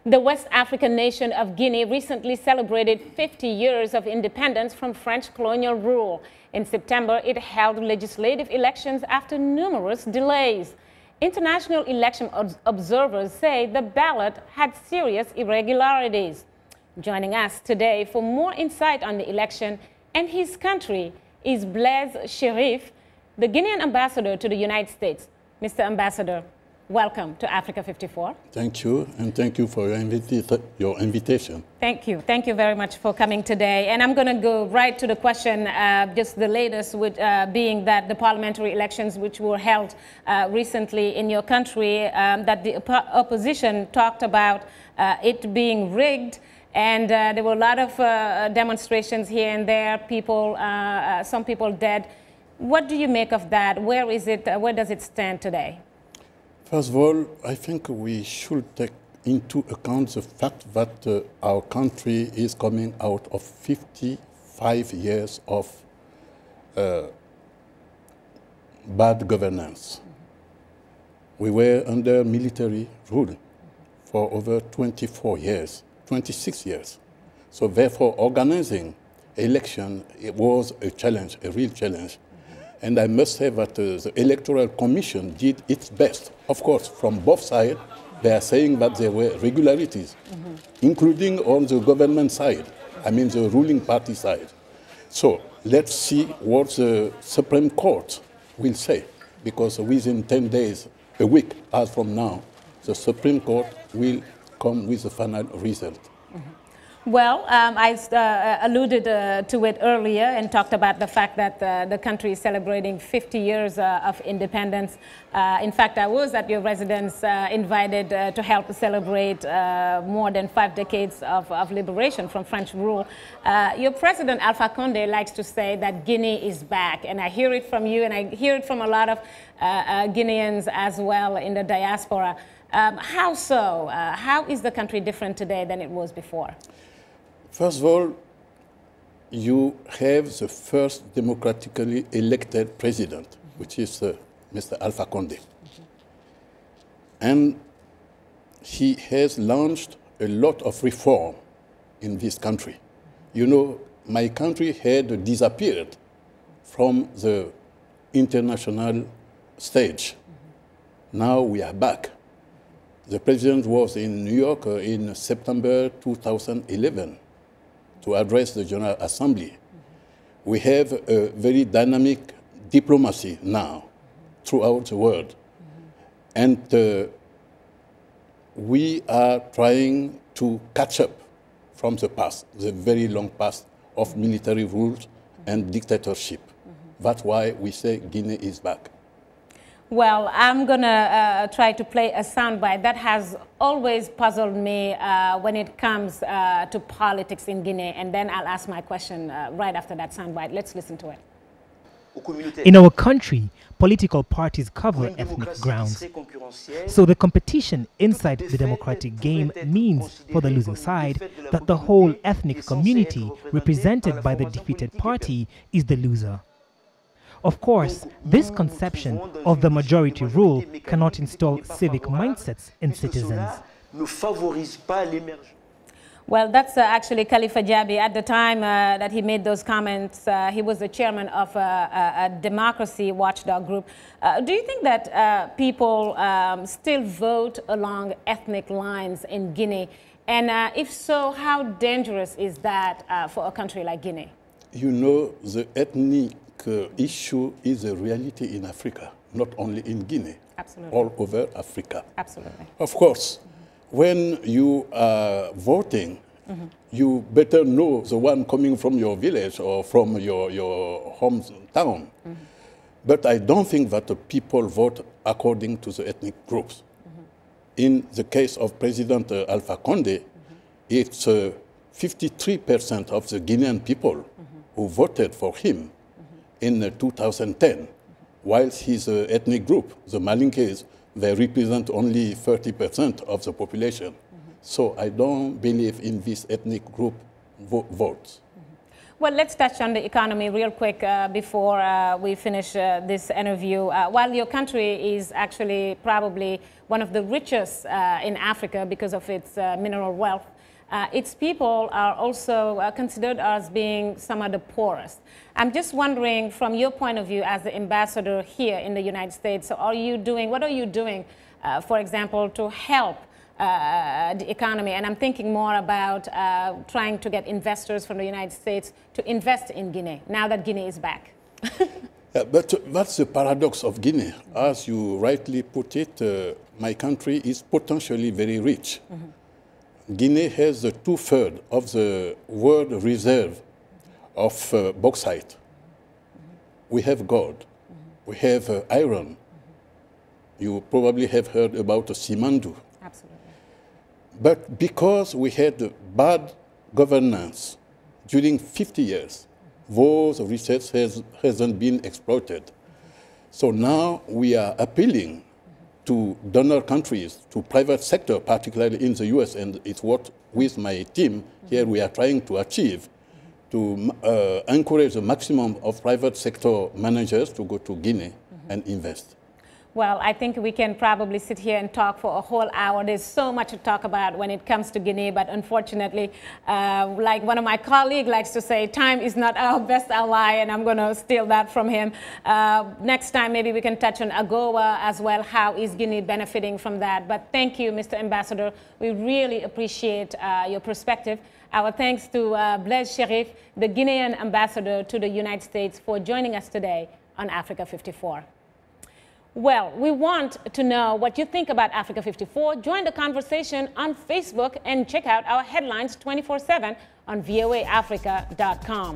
The West African nation of Guinea recently celebrated 50 years of independence from French colonial rule. In September, it held legislative elections after numerous delays. International election observers say the ballot had serious irregularities. Joining us today for more insight on the election and his country is Blaise Cherif, the Guinean Ambassador to the United States. Mr. Ambassador, welcome to Africa 54. Thank you, and thank you for your invitation. Thank you. Thank you very much for coming today. And I'm going to go right to the question, just the latest, being that the parliamentary elections which were held recently in your country, that the opposition talked about it being rigged. And there were a lot of demonstrations here and there, some people dead. What do you make of that? Where is it? Where does it stand today? First of all, I think we should take into account the fact that our country is coming out of 55 years of bad governance. We were under military rule for over 26 years. So therefore, organizing election, it was a challenge, a real challenge. And I must say that the Electoral Commission did its best. Of course, from both sides, they are saying that there were irregularities, including on the government side, I mean the ruling party side. So let's see what the Supreme Court will say, because within 10 days, a week as from now, the Supreme Court will come with the final result. Well, I alluded to it earlier and talked about the fact that the country is celebrating 50 years of independence. In fact, I was at your residence invited to help celebrate more than 5 decades of liberation from French rule. Your president, Alpha Condé, likes to say that Guinea is back. And I hear it from you, and I hear it from a lot of Guineans as well in the diaspora. How so? How is the country different today than it was before? First of all, you have the first democratically elected president, which is Mr. Alpha Condé. And he has launched a lot of reform in this country. You know, my country had disappeared from the international stage. Now we are back. The president was in New York in September 2011. To address the General Assembly. We have a very dynamic diplomacy now throughout the world. And we are trying to catch up from the past, the very long past of military rules and dictatorship. That's why we say Guinea is back. Well, I'm going to try to play a soundbite that has always puzzled me when it comes to politics in Guinea. And then I'll ask my question right after that soundbite. Let's listen to it. In our country, political parties cover ethnic grounds. So the competition inside the democratic game means, for the losing side, that the whole ethnic community represented by the defeated party is the loser. Of course, this conception of the majority rule cannot install civic mindsets in citizens. Well, that's actually Khalifa Jabi. At the time that he made those comments, he was the chairman of a democracy watchdog group. Do you think that people still vote along ethnic lines in Guinea? And if so, how dangerous is that for a country like Guinea? You know, the ethnic issue is a reality in Africa, not only in Guinea, absolutely, all over Africa. Absolutely. Of course, when you are voting, you better know the one coming from your village or from your hometown. But I don't think that the people vote according to the ethnic groups. In the case of President Alpha Condé, it's 53% of the Guinean people who voted for him in 2010, whilst his ethnic group, the Malinkes, they represent only 30% of the population. So I don't believe in this ethnic group votes. Well, let's touch on the economy real quick before we finish this interview. While your country is actually probably one of the richest in Africa because of its mineral wealth, its people are also considered as being some of the poorest. I'm just wondering, from your point of view as the ambassador here in the United States, what are you doing, for example, to help the economy? And I'm thinking more about trying to get investors from the United States to invest in Guinea, now that Guinea is back. Yeah, but that's the paradox of Guinea. As you rightly put it, my country is potentially very rich. Mm-hmm. Guinea has 2/3 of the world reserve of bauxite. Mm-hmm. We have gold. Mm-hmm. We have iron. Mm-hmm. You probably have heard about Simandu. Absolutely. But because we had bad governance during 50 years, those resources hasn't been exploited. Mm-hmm. So now we are appealing to donor countries, to private sector, particularly in the US, and it's what with my team here we are trying to achieve, to encourage the maximum of private sector managers to go to Guinea and invest. Well, I think we can probably sit here and talk for a whole hour. There's so much to talk about when it comes to Guinea, but unfortunately, like one of my colleagues likes to say, time is not our best ally, and I'm going to steal that from him. Next time, maybe we can touch on AGOA as well. How is Guinea benefiting from that? But thank you, Mr. Ambassador. We really appreciate your perspective. Our thanks to Blaise Cherif, the Guinean Ambassador to the United States, for joining us today on Africa 54. Well, we want to know what you think about Africa 54. Join the conversation on Facebook and check out our headlines 24/7 on voaafrica.com.